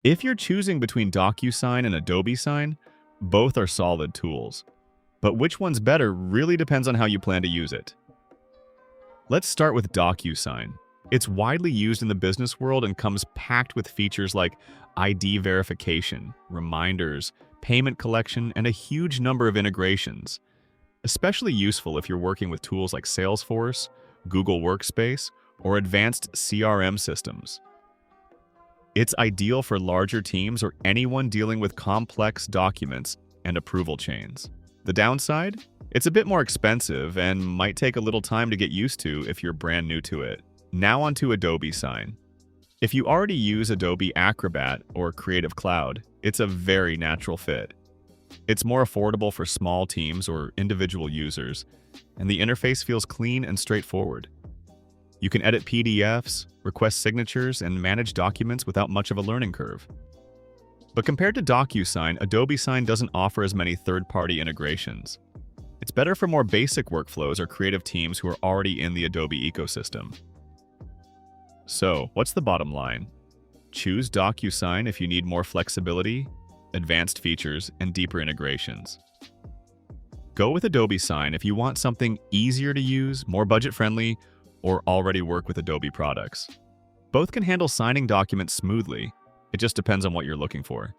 If you're choosing between DocuSign and Adobe Sign, both are solid tools. But which one's better really depends on how you plan to use it. Let's start with DocuSign. It's widely used in the business world and comes packed with features like ID verification, reminders, payment collection, and a huge number of integrations. Especially useful if you're working with tools like Salesforce, Google Workspace, or advanced CRM systems. It's ideal for larger teams or anyone dealing with complex documents and approval chains. The downside? It's a bit more expensive and might take a little time to get used to if you're brand new to it. Now onto Adobe Sign. If you already use Adobe Acrobat or Creative Cloud, it's a very natural fit. It's more affordable for small teams or individual users, and the interface feels clean and straightforward. You can edit PDFs, request signatures, and manage documents without much of a learning curve. But compared to DocuSign, Adobe Sign doesn't offer as many third-party integrations. It's better for more basic workflows or creative teams who are already in the Adobe ecosystem. So, what's the bottom line? Choose DocuSign if you need more flexibility, advanced features, and deeper integrations. Go with Adobe Sign if you want something easier to use, more budget-friendly, or already work with Adobe products. Both can handle signing documents smoothly. It just depends on what you're looking for.